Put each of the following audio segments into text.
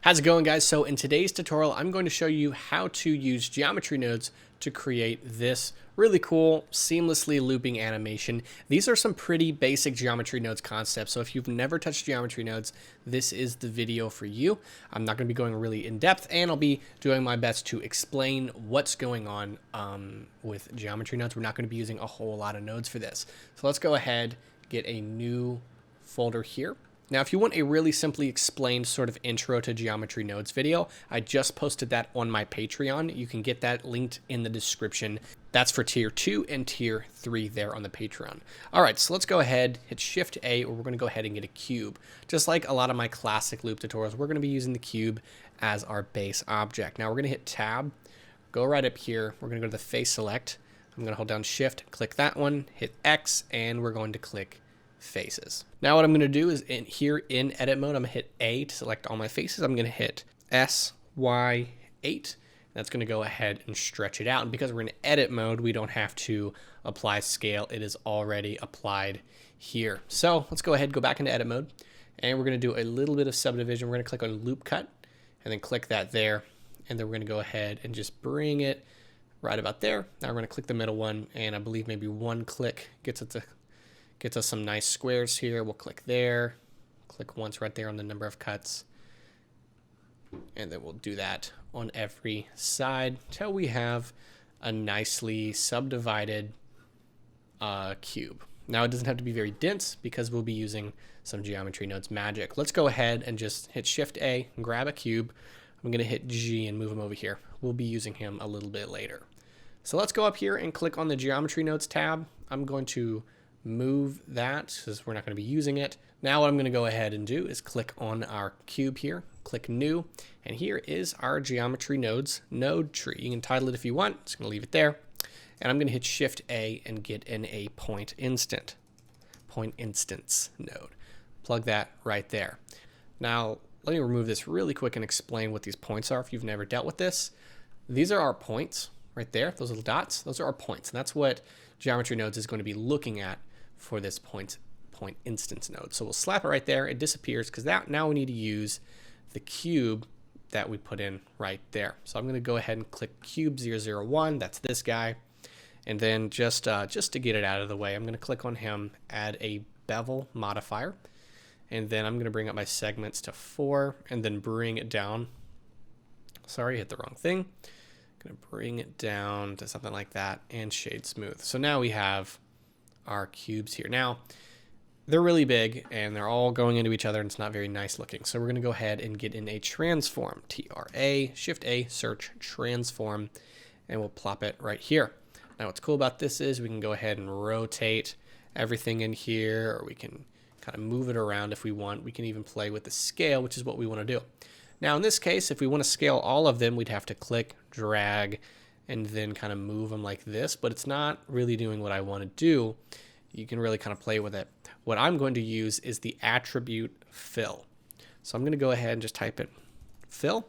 How's it going, guys? So in today's tutorial, I'm going to show you how to use geometry nodes to create this really cool seamlessly looping animation. These are some pretty basic geometry nodes concepts. So if you've never touched geometry nodes, this is the video for you. I'm not going to be going really in depth, and I'll be doing my best to explain what's going on with geometry nodes. We're not going to be using a whole lot of nodes for this. So let's go ahead, get a new folder here. Now, if you want a really simply explained sort of intro to geometry nodes video, I just posted that on my Patreon. You can get that linked in the description. That's for tier 2 and tier 3 there on the Patreon. All right, so let's go ahead, hit Shift A, or we're going to go ahead and get a cube. Just like a lot of my classic loop tutorials, we're going to be using the cube as our base object. Now we're going to hit Tab, go right up here. We're going to go to the face select. I'm going to hold down Shift, click that one, hit X, and we're going to click faces. Now what I'm going to do is here in edit mode, I'm going to hit A to select all my faces. I'm going to hit SY8. That's going to go ahead and stretch it out. And because we're in edit mode, we don't have to apply scale. It is already applied here. So let's go ahead, go back into edit mode, and we're going to do a little bit of subdivision. We're going to click on loop cut and then click that there. And then we're going to go ahead and just bring it right about there. Now we're going to click the middle one, and I believe maybe one click gets us some nice squares here. We'll click there, click once right there on the number of cuts, and then we'll do that on every side until we have a nicely subdivided cube. Now it doesn't have to be very dense because we'll be using some geometry nodes magic. Let's go ahead and just hit Shift A and grab a cube. I'm going to hit G and move him over here. We'll be using him a little bit later. So let's go up here and click on the geometry nodes tab. I'm going to move that because we're not going to be using it. Now what I'm going to go ahead and do is click on our cube here, click new, and here is our geometry nodes node tree. You can title it if you want. Just going to leave it there. And I'm going to hit Shift A and get in a point instance node. Plug that right there. Now let me remove this really quick and explain what these points are if you've never dealt with this. These are our points right there. Those little dots, those are our points. And that's what geometry nodes is going to be looking at for this point instance node. So we'll slap it right there. It disappears because now we need to use the cube that we put in right there. So I'm going to go ahead and click cube 001. That's this guy. And then just to get it out of the way, I'm going to click on him, add a bevel modifier. And then I'm going to bring up my segments to 4 and then bring it down. Sorry, hit the wrong thing. I'm going to bring it down to something like that and shade smooth. So now we have our cubes here. Now they're really big and they're all going into each other and it's not very nice looking. So we're going to go ahead and get in a transform, TRA, Shift A, search transform, and we'll plop it right here. Now what's cool about this is we can go ahead and rotate everything in here, or we can kind of move it around if we want. We can even play with the scale, which is what we want to do. Now in this case, if we want to scale all of them, we'd have to click, drag, and then kind of move them like this, but it's not really doing what I want to do. You can really kind of play with it. What I'm going to use is the attribute fill. So I'm going to go ahead and just type in fill,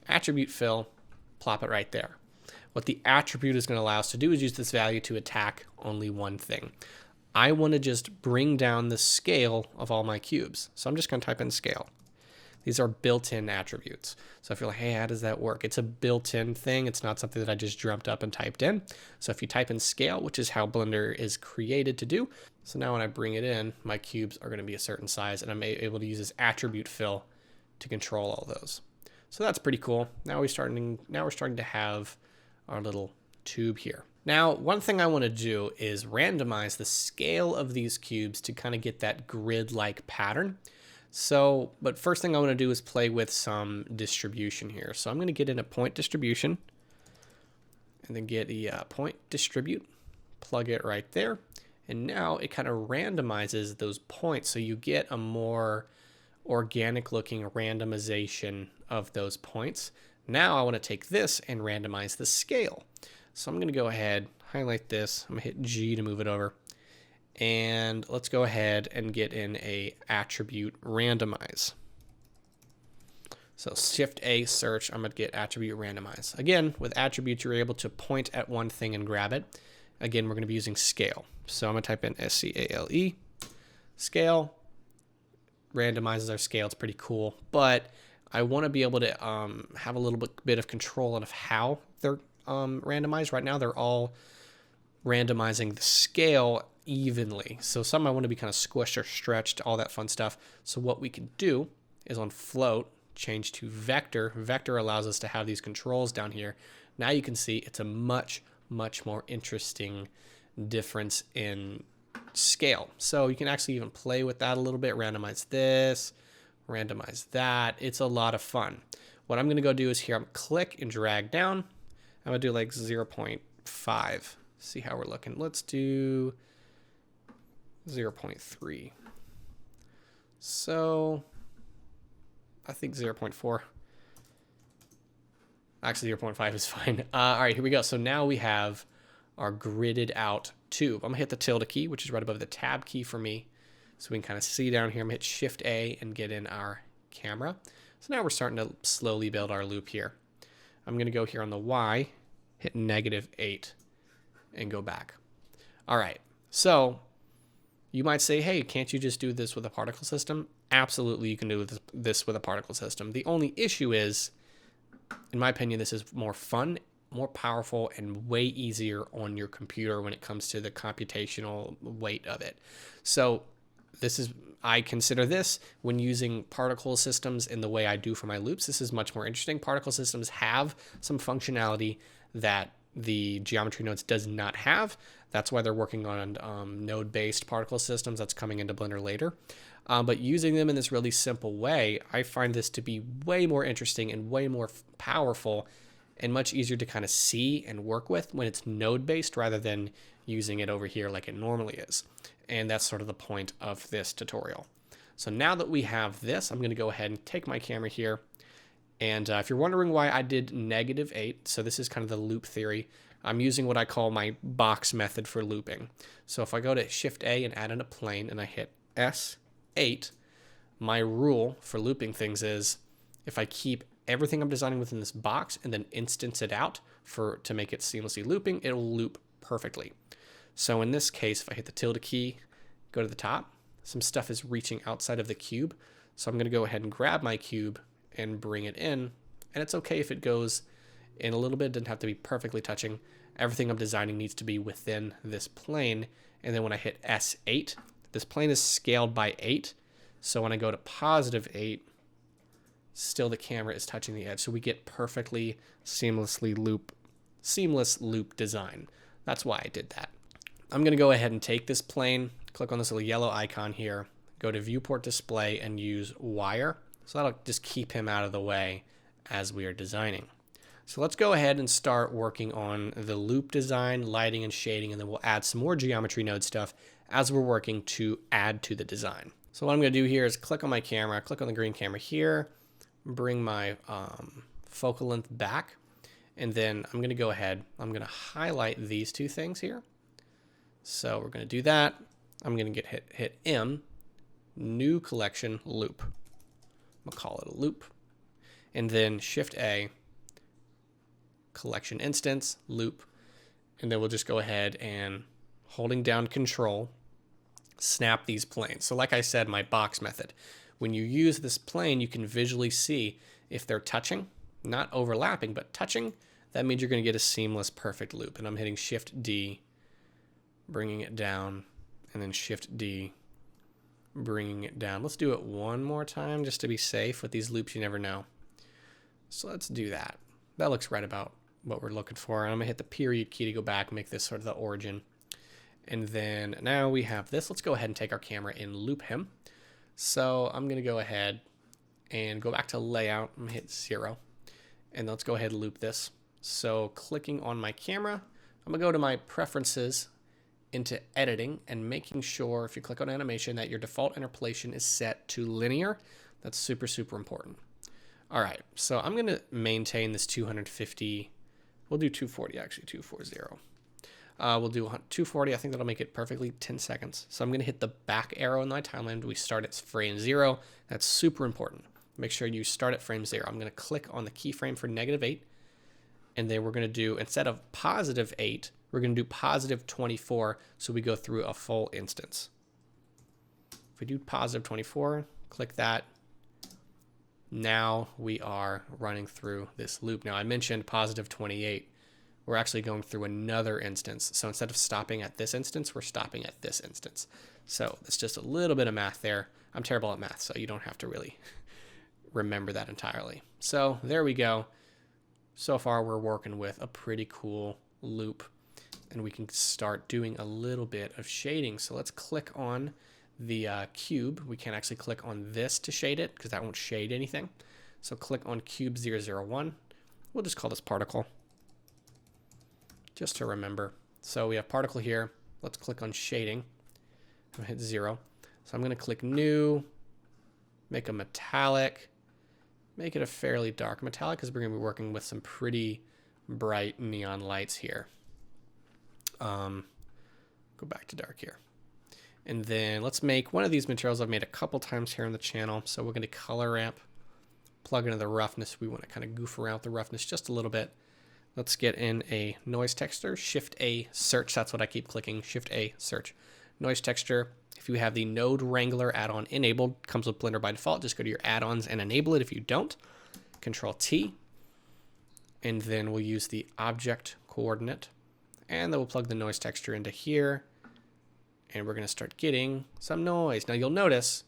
attribute fill, plop it right there. What the attribute is going to allow us to do is use this value to attack only one thing. I want to just bring down the scale of all my cubes. So I'm just going to type in scale. These are built-in attributes. So if you're like, hey, how does that work? It's a built-in thing. It's not something that I just dreamt up and typed in. So if you type in scale, which is how Blender is created to do. So now when I bring it in, my cubes are going to be a certain size, and I'm able to use this attribute fill to control all those. So that's pretty cool. Now we're starting to have our little tube here. Now, one thing I want to do is randomize the scale of these cubes to kind of get that grid-like pattern. So, but first thing I want to do is play with some distribution here. So I'm going to get in a point distribution and then get the point distribute, plug it right there. And now it kind of randomizes those points. So you get a more organic looking randomization of those points. Now I want to take this and randomize the scale. So I'm going to go ahead, highlight this. I'm going to hit G to move it over. And let's go ahead and get in a attribute randomize. So Shift A, search, I'm going to get attribute randomize. Again, with attributes, you're able to point at one thing and grab it. Again, we're going to be using scale. So I'm going to type in SCALE, scale, randomizes our scale. It's pretty cool, but I want to be able to have a little bit of control of how they're randomized. Right now, they're all randomizing the scale evenly. So some I want to be kind of squished or stretched, all that fun stuff. So what we can do is on float, change to vector. Vector allows us to have these controls down here. Now you can see it's a much more interesting difference in scale. So you can actually even play with that a little bit, randomize this, randomize that. It's a lot of fun. What I'm going to go do is here, I'm click and drag down. I'm going to do like 0.5. See how we're looking. Let's do 0.3. So I think 0.4. Actually, 0.5 is fine. All right, here we go. So now we have our gridded out tube. I'm gonna hit the tilde key, which is right above the tab key for me. So we can kind of see down here. I'm gonna hit Shift A and get in our camera. So now we're starting to slowly build our loop here. I'm gonna go here on the Y, hit -8 and go back. All right, so you might say, hey, can't you just do this with a particle system? Absolutely, you can do this with a particle system. The only issue is, in my opinion, this is more fun, more powerful, and way easier on your computer when it comes to the computational weight of it. So I consider this, when using particle systems in the way I do for my loops, this is much more interesting. Particle systems have some functionality that the geometry nodes does not have. That's why they're working on node-based particle systems. That's coming into Blender later. But using them in this really simple way, I find this to be way more interesting and way more powerful and much easier to kind of see and work with when it's node-based rather than using it over here like it normally is. And that's sort of the point of this tutorial. So now that we have this, I'm going to go ahead and take my camera here. And if you're wondering why I did -8, so this is kind of the loop theory. I'm using what I call my box method for looping. So if I go to Shift A and add in a plane and I hit S8, my rule for looping things is if I keep everything I'm designing within this box and then instance it out to make it seamlessly looping, it'll loop perfectly. So in this case, if I hit the tilde key, go to the top, some stuff is reaching outside of the cube. So I'm going to go ahead and grab my cube and bring it in. And it's okay if it goes in a little bit, it doesn't have to be perfectly touching. Everything I'm designing needs to be within this plane. And then when I hit S8, this plane is scaled by 8. So when I go to +8, still the camera is touching the edge. So we get perfectly seamless loop design. That's why I did that. I'm going to go ahead and take this plane, click on this little yellow icon here, go to viewport display and use wire. So that'll just keep him out of the way as we are designing. So let's go ahead and start working on the loop design, lighting and shading, and then we'll add some more geometry node stuff as we're working to add to the design. So what I'm going to do here is click on my camera, click on the green camera here, bring my focal length back, and then I'm going to go ahead, I'm going to highlight these two things here. So we're going to do that. I'm going to hit M, new collection loop. I'm going to call it a loop. And then Shift A, collection instance, loop. And then we'll just go ahead and holding down Control, snap these planes. So like I said, my box method. When you use this plane, you can visually see if they're touching, not overlapping, but touching. That means you're going to get a seamless, perfect loop. And I'm hitting Shift D, bringing it down, and then Shift D, bringing it down. Let's do it one more time just to be safe. With these loops, you never know. So let's do that. That looks right about what we're looking for. And I'm gonna hit the period key to go back, make this sort of the origin. And then now we have this. Let's go ahead and take our camera and loop him. So I'm gonna go ahead and go back to layout. I'm gonna hit 0. And let's go ahead and loop this. So clicking on my camera, I'm gonna go to my preferences into editing and making sure if you click on animation that your default interpolation is set to linear. That's super, super important. All right, so I'm going to maintain this 250. We'll do 240, actually, 240. We'll do 240. I think that'll make it perfectly 10 seconds. So I'm going to hit the back arrow in my timeline. We start at frame 0. That's super important. Make sure you start at frame 0. I'm going to click on the keyframe for -8. And then we're going to do, instead of +8, we're going to do +24. So we go through a full instance. If we do +24, click that. Now we are running through this loop. Now I mentioned positive 28. We're actually going through another instance. So instead of stopping at this instance, we're stopping at this instance. So it's just a little bit of math there. I'm terrible at math, so you don't have to really remember that entirely. So there we go. So far we're working with a pretty cool loop, and we can start doing a little bit of shading. So let's click on the cube. We can't actually click on this to shade it because that won't shade anything. So click on cube 001. We'll just call this particle, just to remember. So we have particle here. Let's click on shading. I'm gonna hit 0. So I'm gonna click new, make a metallic, make it a fairly dark metallic because we're gonna be working with some pretty bright neon lights here. Go back to dark here. And then let's make one of these materials I've made a couple times here on the channel. So we're gonna color ramp, plug into the roughness. We wanna kind of goof around with the roughness just a little bit. Let's get in a noise texture, Shift A search. That's what I keep clicking, Shift A search. Noise texture. If you have the Node Wrangler add-on enabled, comes with Blender by default. Just go to your add-ons and enable it. If you don't, Control T. And then we'll use the object coordinate. And then we'll plug the noise texture into here. And we're gonna start getting some noise. Now you'll notice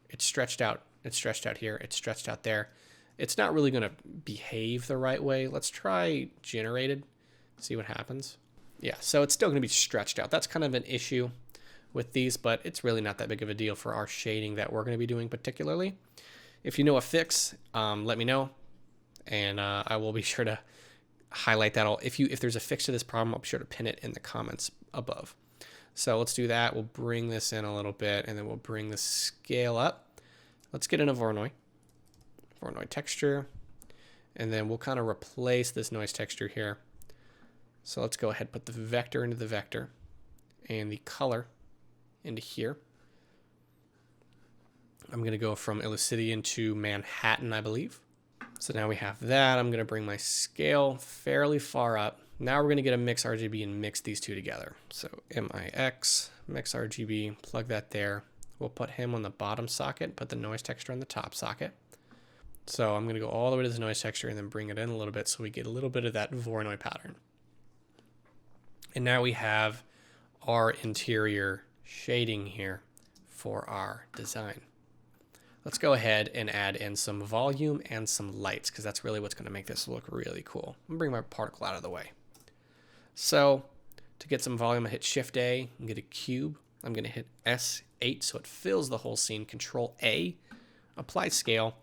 it's stretched out. It's stretched out here. It's stretched out there. It's not really gonna behave the right way. Let's try generated, see what happens. Yeah, so it's still gonna be stretched out. That's kind of an issue with these, but it's really not that big of a deal for our shading that we're gonna be doing particularly. If you know a fix, let me know, and I will be sure to highlight that all. If there's a fix to this problem, I'll be sure to pin it in the comments above. So let's do that. We'll bring this in a little bit, and then we'll bring the scale up. Let's get in a Voronoi texture, and then we'll kind of replace this noise texture here. So let's go ahead and put the vector into the vector and the color into here. I'm going to go from Elicidian to Manhattan, I believe. So now we have that. I'm going to bring my scale fairly far up. Now we're going to get a mix RGB and mix these two together. So MIX, mix RGB, plug that there. We'll put him on the bottom socket, put the noise texture on the top socket. So I'm going to go all the way to this noise texture and then bring it in a little bit so we get a little bit of that Voronoi pattern. And now we have our interior shading here for our design. Let's go ahead and add in some volume and some lights because that's really what's going to make this look really cool. I'm going to bring my particle out of the way. So to get some volume, I hit Shift A and get a cube. I'm going to hit S8 so it fills the whole scene. Control A, apply scale.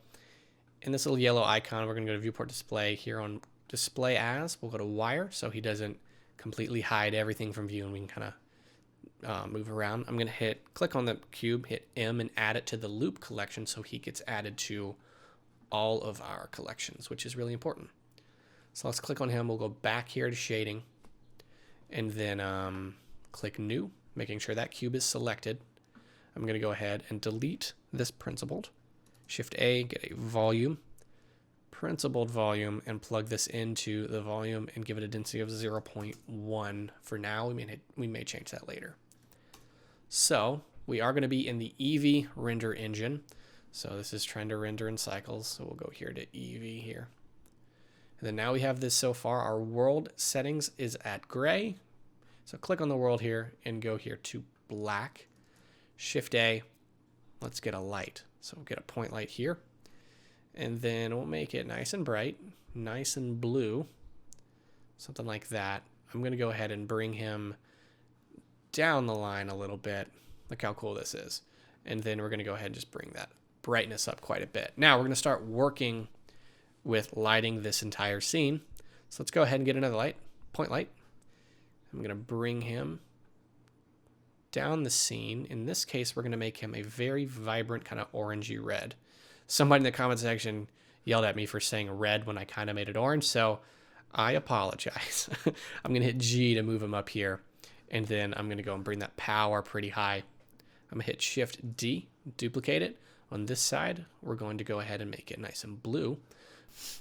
In this little yellow icon, we're going to go to viewport display. Here on display as, we'll go to wire so he doesn't completely hide everything from view and we can kind of move around. I'm going to click on the cube, hit M, and add it to the loop collection so he gets added to all of our collections, which is really important. So let's click on him. We'll go back here to shading and then click new, making sure that cube is selected. I'm going to go ahead and delete this principled. Shift A, get a volume, principled volume, and plug this into the volume and give it a density of 0.1 for now. We may change that later. So we are going to be in the Eevee render engine. So this is trying to render in cycles. So we'll go here to Eevee here. And then now we have this so far. Our world settings is at gray. So click on the world here and go here to black. Shift A. Let's get a light. So we'll get a point light here. And then we'll make it nice and bright, nice and blue, something like that. I'm going to go ahead and bring him down the line a little bit. Look how cool this is. And then we're going to go ahead and just bring that brightness up quite a bit. Now we're going to start working with lighting this entire scene. So let's go ahead and get another light, point light. I'm going to bring him down the scene. In this case, we're going to make him a very vibrant kind of orangey red. Somebody in the comment section yelled at me for saying red when I kind of made it orange, so I apologize. I'm going to hit G to move him up here, and then I'm going to go and bring that power pretty high. I'm going to hit Shift D, duplicate it. On this side, we're going to go ahead and make it nice and blue.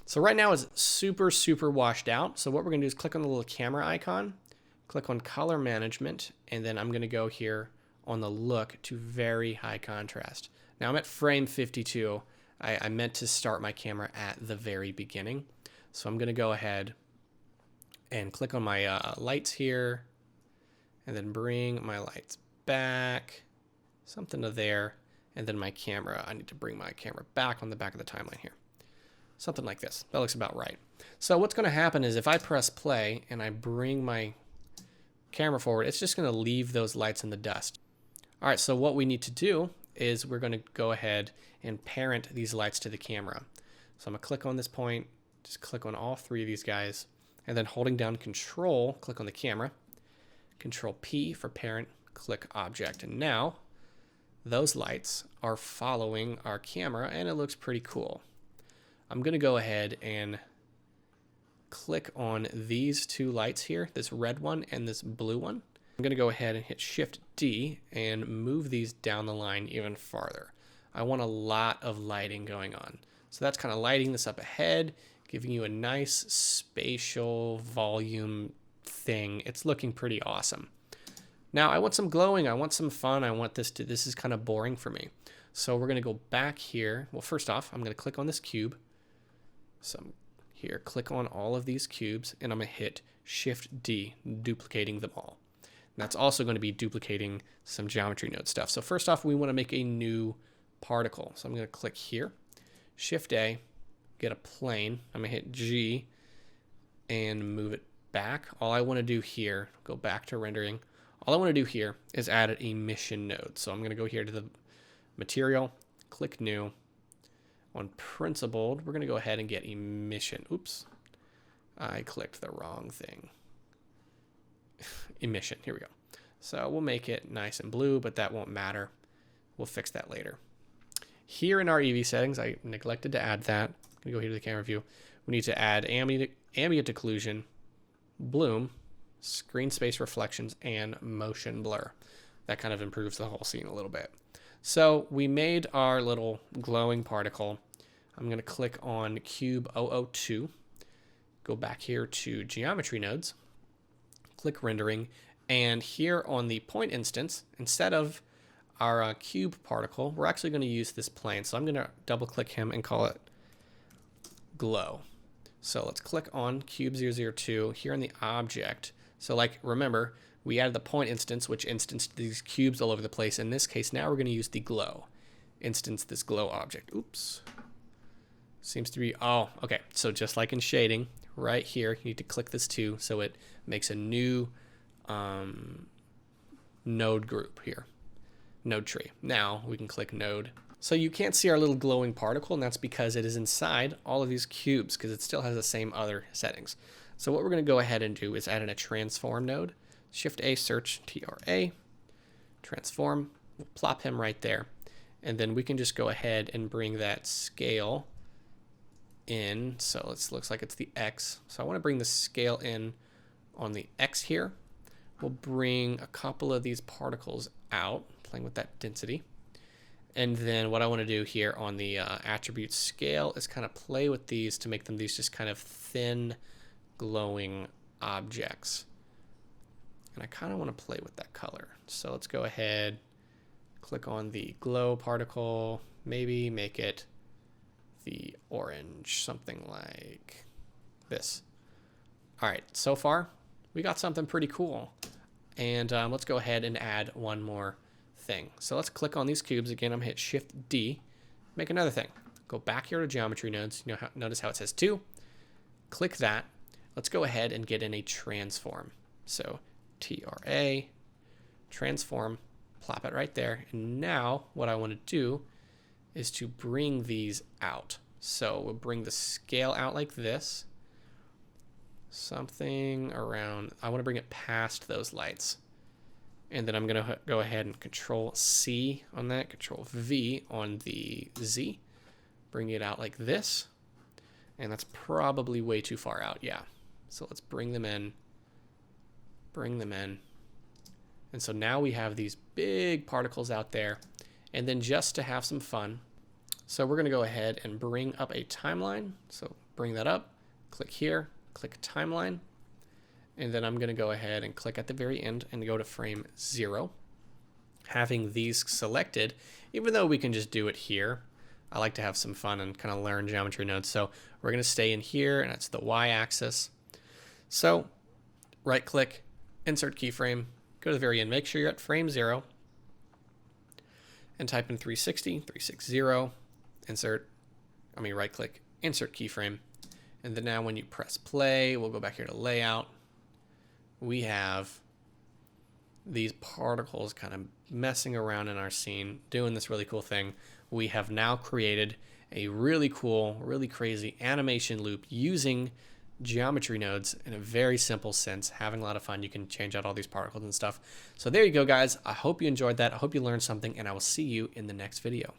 So right now it's super, super washed out. So what we're going to do is click on the little camera icon, click on color management, and then I'm going to go here on the look to very high contrast. Now I'm at frame 52. I meant to start my camera at the very beginning. So I'm going to go ahead and click on my lights here, and then bring my lights back, something to there, and then my camera. I need to bring my camera back on the back of the timeline here. Something like this. That looks about right. So what's going to happen is if I press play and I bring my camera forward, it's just going to leave those lights in the dust. All right, so what we need to do is we're going to go ahead and parent these lights to the camera. So I'm going to click on this point, just click on all three of these guys, and then holding down Control, click on the camera, Control P for parent, click object. And now those lights are following our camera, and it looks pretty cool. I'm going to go ahead and click on these two lights here, this red one and this blue one. I'm going to go ahead and hit Shift D and move these down the line even farther. I want a lot of lighting going on. So that's kind of lighting this up ahead, giving you a nice spatial volume thing. It's looking pretty awesome. Now I want some glowing, I want some fun, I want this is kind of boring for me. So we're going to go back here. Well, first off, I'm going to click on this cube. So here, click on all of these cubes, and I'm going to hit Shift D, duplicating them all. And that's also going to be duplicating some geometry node stuff. So first off, we want to make a new particle. So I'm going to click here, Shift A, get a plane. I'm going to hit G and move it back. All I want to do here, go back to rendering. All I want to do here is add an emission node. So I'm going to go here to the material, click new. On principled, we're going to go ahead and get emission. Oops, I clicked the wrong thing. Emission, here we go. So we'll make it nice and blue, but that won't matter. We'll fix that later. Here in our EV settings, I neglected to add that. I'm going to go here to the camera view. We need to add ambient occlusion, bloom, screen space reflections, and motion blur. That kind of improves the whole scene a little bit. So we made our little glowing particle. I'm going to click on cube 002, go back here to geometry nodes, click rendering, and here on the point instance, instead of our cube particle, we're actually going to use this plane. So I'm going to double click him and call it glow. So let's click on cube 002 here in the object. So like, remember, we added the point instance, which instanced these cubes all over the place. In this case, now we're going to use the glow. Instance this glow object. Oops. Seems to be, oh, okay. So just like in shading, right here, you need to click this too, so it makes a new node group here. Node tree. Now we can click node. So you can't see our little glowing particle, and that's because it is inside all of these cubes, because it still has the same other settings. So what we're going to go ahead and do is add in a transform node. Shift A, search TRA, transform, we'll plop him right there. And then we can just go ahead and bring that scale in. So it looks like it's the X. So I want to bring the scale in on the X here. We'll bring a couple of these particles out, playing with that density. And then what I want to do here on the attribute scale is kind of play with these to make them these just kind of thin, glowing objects. And I kind of want to play with that color. So let's go ahead, click on the glow particle, maybe make it the orange, something like this. All right, so far we got something pretty cool. And let's go ahead and add one more thing. So let's click on these cubes again. I'm gonna hit Shift D, make another thing. Go back here to geometry nodes. Notice how it says 2. Click that. Let's go ahead and get in a transform. So TRA, transform, plop it right there. And now what I want to do is to bring these out. So we'll bring the scale out like this. Something around, I want to bring it past those lights. And then I'm going to go ahead and Control C on that, Control V on the Z. Bring it out like this. And that's probably way too far out, yeah. So let's bring them in. Bring them in. And so now we have these big particles out there. And then just to have some fun, so we're going to go ahead and bring up a timeline. So bring that up, click here, click timeline. And then I'm going to go ahead and click at the very end and go to frame 0. Having these selected, even though we can just do it here, I like to have some fun and kind of learn geometry nodes. So we're going to stay in here, and that's the Y-axis. So right click, insert keyframe, go to the very end, make sure you're at frame 0, and type in 360, 360, right click, insert keyframe. And then now when you press play, we'll go back here to layout. We have these particles kind of messing around in our scene, doing this really cool thing. We have now created a really cool, really crazy animation loop using geometry nodes in a very simple sense, having a lot of fun. You can change out all these particles and stuff. So there you go, guys. I hope you enjoyed that. I hope you learned something, and I will see you in the next video.